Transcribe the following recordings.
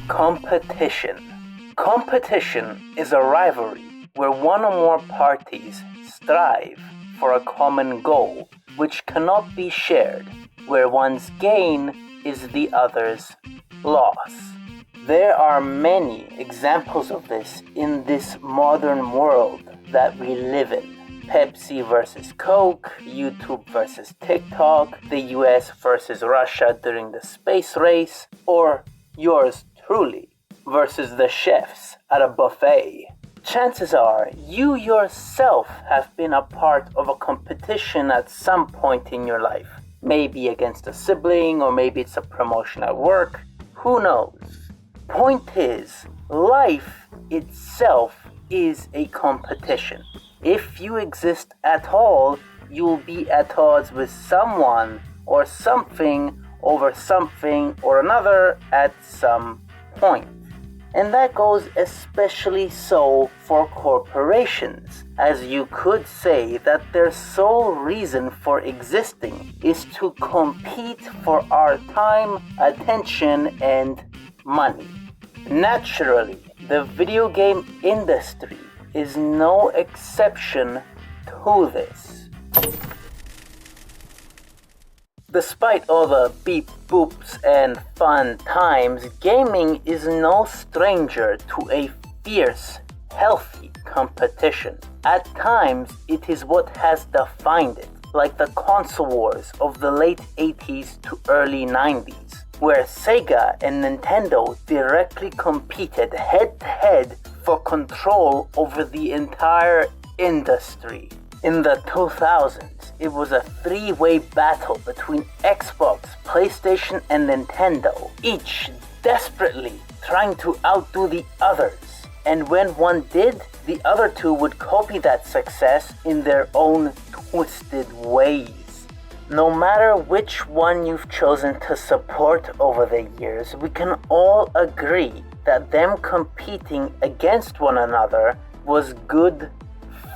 Competition. Competition is a rivalry where one or more parties strive for a common goal which cannot be shared, where one's gain is the other's loss. There are many examples of this in this modern world that we live in. Pepsi versus Coke, YouTube versus TikTok, the US versus Russia during the space race, or yours truly versus the chefs at a buffet. Chances are you yourself have been a part of a competition at some point in your life. Maybe against a sibling, or maybe it's a promotion at work. Who knows? Point is, life itself is a competition. If you exist at all, you'll be at odds with someone or something over something or another at some point. And that goes especially so for corporations, as you could say that their sole reason for existing is to compete for our time, attention, and money. Naturally, the video game industry is no exception to this. Despite all the beep boops and fun times, gaming is no stranger to a fierce, healthy competition. At times, it is what has defined it, like the console wars of the late 80s to early 90s, where Sega and Nintendo directly competed head-to-head for control over the entire industry. In the 2000s, it was a three-way battle between Xbox, PlayStation, and Nintendo, each desperately trying to outdo the others. And when one did, the other two would copy that success in their own twisted ways. No matter which one you've chosen to support over the years, we can all agree that them competing against one another was good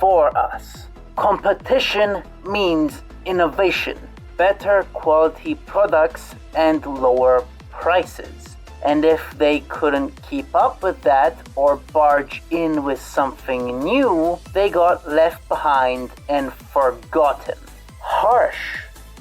for us. Competition means innovation, better quality products, and lower prices. And if they couldn't keep up with that or barge in with something new, they got left behind and forgotten. Harsh,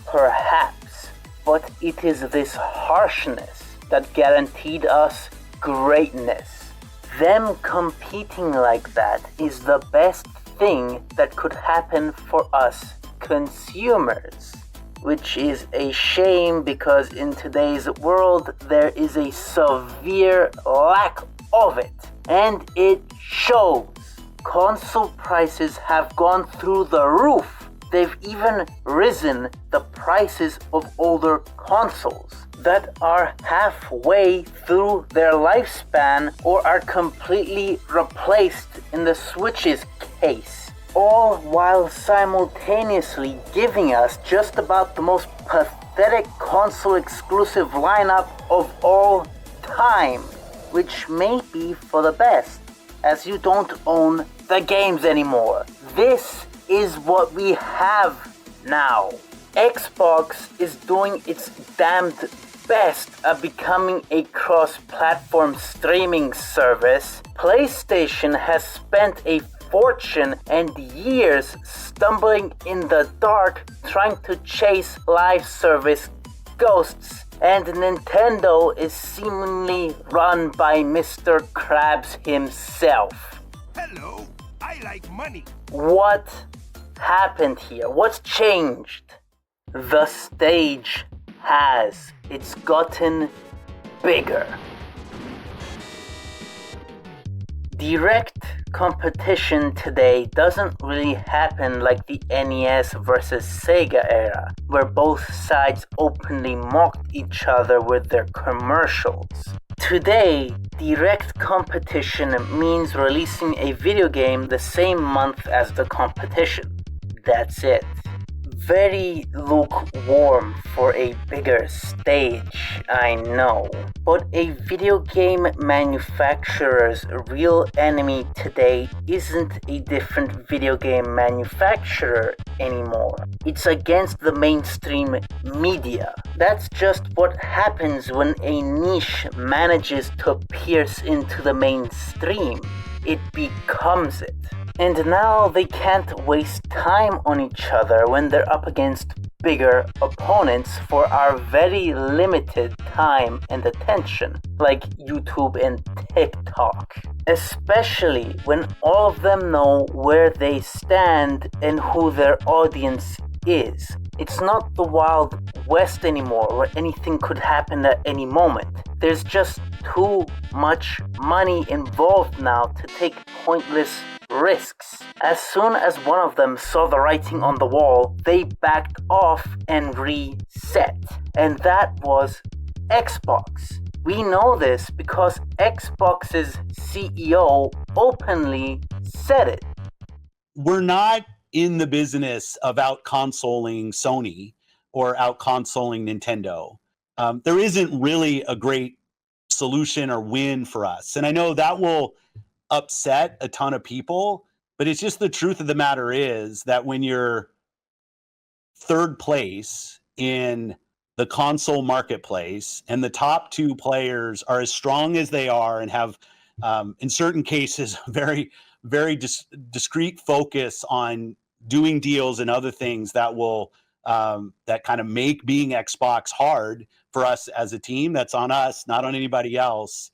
perhaps, but it is this harshness that guaranteed us greatness. Them competing like that is the best thing that could happen for us consumers, which is a shame because in today's world there is a severe lack of it, and it shows. Console prices have gone through the roof. They've even risen the prices of older consoles that are halfway through their lifespan or are completely replaced in the Switch's case, all while simultaneously giving us just about the most pathetic console exclusive lineup of all time, which may be for the best, as you don't own the games anymore. This is what we have now. Xbox is doing its damned best at becoming a cross-platform streaming service. PlayStation has spent a fortune and years stumbling in the dark trying to chase live service ghosts, and Nintendo is seemingly run by Mr. Krabs himself. Hello, I like money. What happened here? What's changed? The stage has. It's gotten bigger. Direct competition today doesn't really happen like the NES versus Sega era, where both sides openly mocked each other with their commercials. Today, direct competition means releasing a video game the same month as the competition. That's it. very lukewarm for a bigger stage, I know. But a video game manufacturer's real enemy today isn't a different video game manufacturer anymore. It's against the mainstream media. That's just what happens when a niche manages to pierce into the mainstream. It becomes it. And now they can't waste time on each other when they're up against bigger opponents for our very limited time and attention, like YouTube and TikTok. Especially when all of them know where they stand and who their audience is. It's not the Wild West anymore where anything could happen at any moment. There's just too much money involved now to take pointless risks. As soon as one of them saw the writing on the wall, they backed off and reset. And that was Xbox. We know this because Xbox's CEO openly said it. We're not in the business of out-consoling Sony or out-consoling Nintendo. There isn't really a great solution or win for us. And I know that will upset a ton of people, but it's just the truth of the matter is that when you're third place in the console marketplace and the top two players are as strong as they are and have, in certain cases, very discrete focus on doing deals and other things that will that kind of make being Xbox hard for us as a team. That's on us, not on anybody else.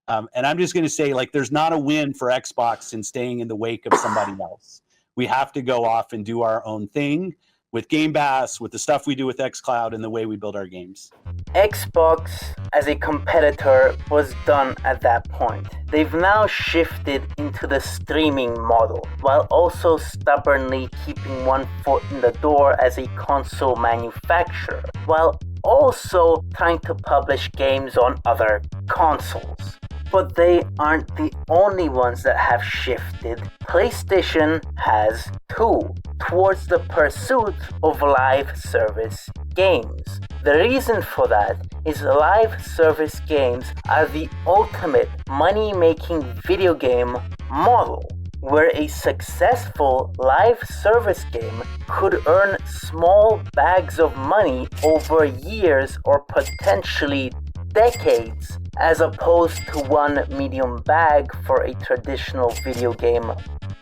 And I'm just going to say, like, there's not a win for Xbox in staying in the wake of somebody else. We have to go off and do our own thing with Game Pass, with the stuff we do with xCloud, and the way we build our games. Xbox as a competitor was done at that point. They've now shifted into the streaming model, while also stubbornly keeping one foot in the door as a console manufacturer, while also trying to publish games on other consoles. But they aren't the only ones that have shifted. PlayStation has too, towards the pursuit of live service games. The reason for that is live service games are the ultimate money-making video game model, where a successful live service game could earn small bags of money over years or potentially decades, as opposed to one medium bag for a traditional video game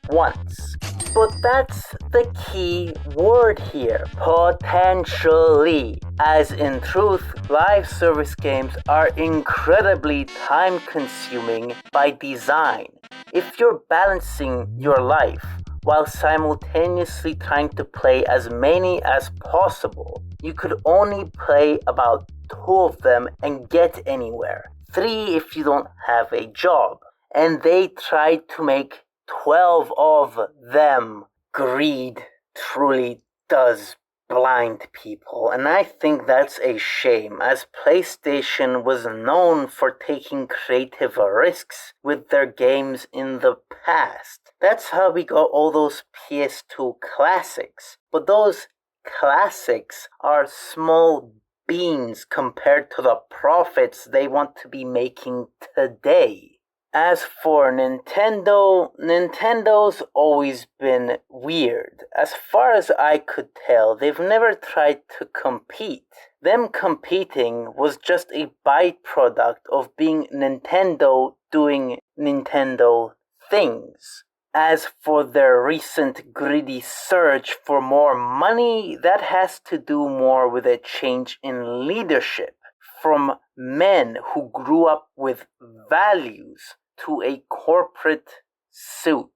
once. But that's the key word here, potentially. As in truth, live service games are incredibly time-consuming by design. If you're balancing your life while simultaneously trying to play as many as possible, you could only play about 2 of them and get anywhere. 3 if you don't have a job. And they tried to make 12 of them. Greed truly does blind people, and I think that's a shame, as PlayStation was known for taking creative risks with their games in the past. That's how we got all those PS2 classics. But those classics are small beans compared to the profits they want to be making today. As for Nintendo, Nintendo's always been weird. As far as I could tell, they've never tried to compete. Them competing was just a byproduct of being Nintendo doing Nintendo things. As for their recent greedy search for more money, that has to do more with a change in leadership from men who grew up with values to a corporate suit.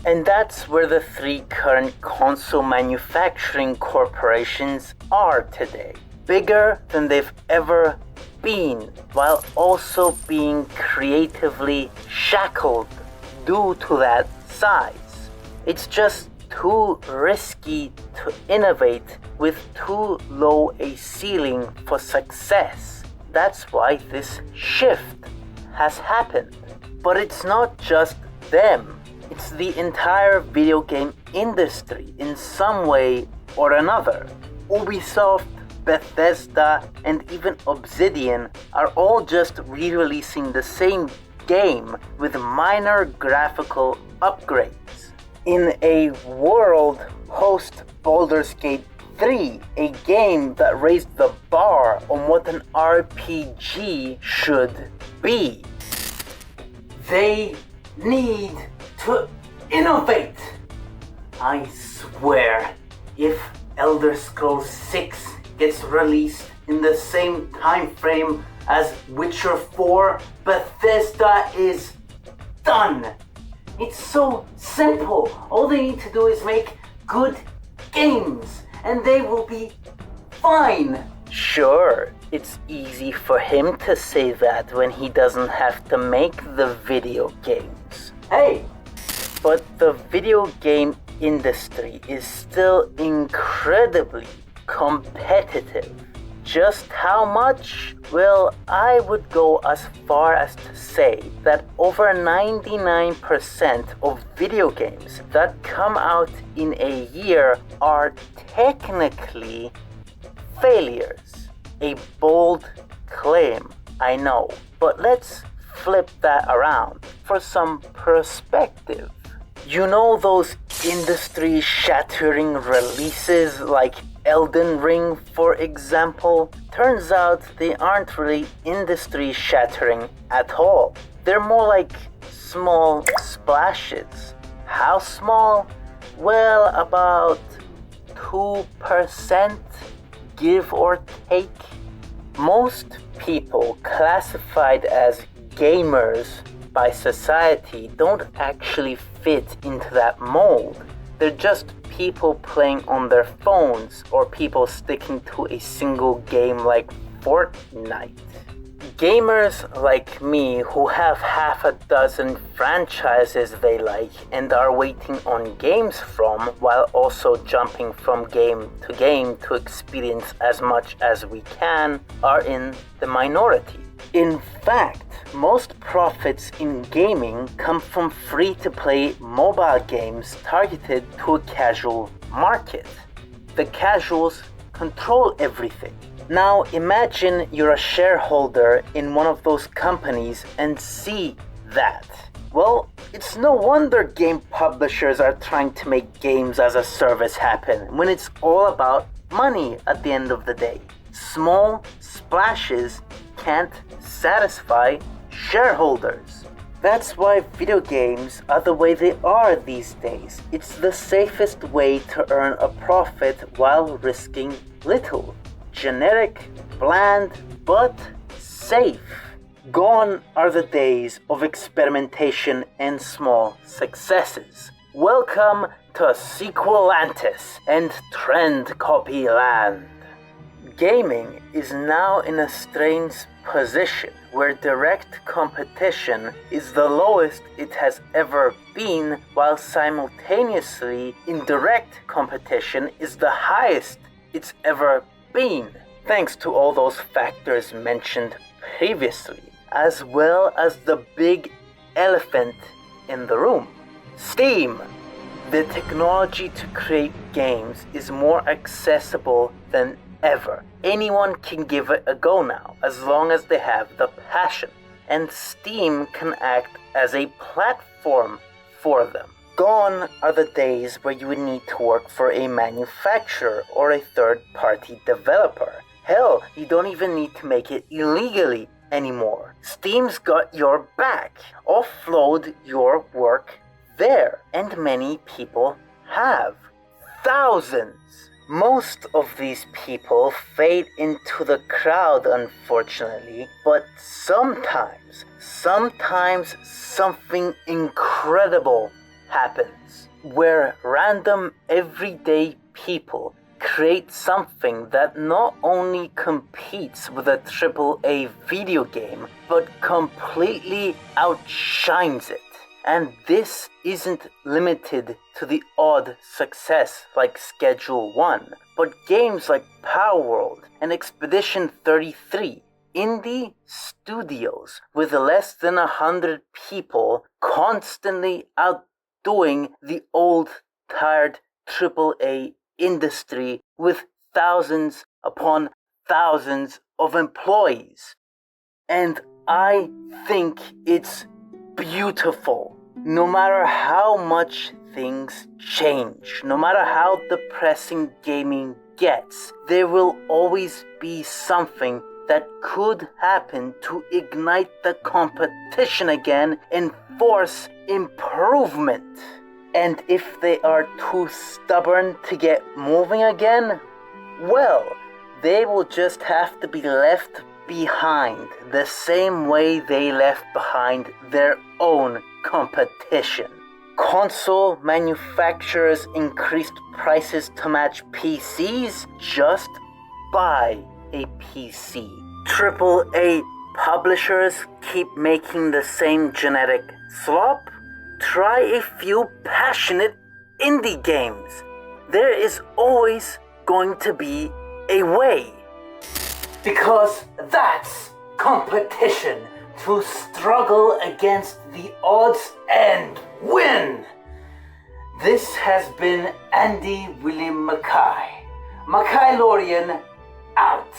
And that's where the 3 current console manufacturing corporations are today. Bigger than they've ever been, while also being creatively shackled due to that size. It's just too risky to innovate with too low a ceiling for success. That's why this shift has happened. But it's not just them. It's the entire video game industry in some way or another. Ubisoft, Bethesda, and even Obsidian are all just re-releasing the same game with minor graphical upgrades. In a world post Baldur's Gate 3, a game that raised the bar on what an RPG should be. They need to innovate. I swear, if Elder Scrolls 6 gets released in the same time frame as Witcher 4, Bethesda is done. It's so simple. All they need to do is make good games, and they will be fine. Sure, it's easy for him to say that when he doesn't have to make the video games. Hey! But the video game industry is still incredibly competitive. Just how much? Well, I would go as far as to say that over 99% of video games that come out in a year are technically failures. A bold claim, I know, but let's flip that around for some perspective. You know those industry-shattering releases like Elden Ring, for example? Turns out they aren't really industry-shattering at all. They're more like small splashes. How small? Well, about 2%, give or take. Most people classified as gamers by society don't actually fit into that mold. They're just people playing on their phones or people sticking to a single game like Fortnite. Gamers like me who have half a dozen franchises they like and are waiting on games from while also jumping from game to experience as much as we can are in the minority. In fact, most profits in gaming come from free-to-play mobile games targeted to a casual market. The casuals control everything. Now imagine you're a shareholder in one of those companies and see that. Well, it's no wonder game publishers are trying to make games as a service happen when it's all about money at the end of the day. Small splashes can't satisfy shareholders. That's why video games are the way they are these days. It's the safest way to earn a profit while risking little. Generic, bland, but safe. Gone are the days of experimentation and small successes. Welcome to Sequelantis and Trend Copy Land. Gaming is now in a strange position where direct competition is the lowest it has ever been, while simultaneously indirect competition is the highest it's ever been, thanks to all those factors mentioned previously, as well as the big elephant in the room, Steam. The technology to create games is more accessible than ever. Anyone can give it a go now, as long as they have the passion, and Steam can act as a platform for them. Gone are the days where you would need to work for a manufacturer or a third-party developer. Hell, you don't even need to make it illegally anymore. Steam's got your back. Offload your work there, and many people have. Thousands. Most of these people fade into the crowd, unfortunately, but sometimes something incredible happens, where random everyday people create something that not only competes with a AAA video game, but completely outshines it. And this isn't limited to the odd success like Schedule 1, but games like Power World and Expedition 33, indie studios with less than 100 people constantly outdoing the old, tired AAA industry with thousands upon thousands of employees. And I think it's beautiful. No matter how much things change, no matter how depressing gaming gets, there will always be something that could happen to ignite the competition again and force improvement. And if they are too stubborn to get moving again, well, they will just have to be left behind the same way they left behind their own competition. Console manufacturers increased prices to match PCs? Just buy a PC. AAA publishers keep making the same genetic slop? Try a few passionate indie games. There is always going to be a way. Because that's competition, to struggle against the odds and win. This has been Andy William Mackai. Mackai Lorien out.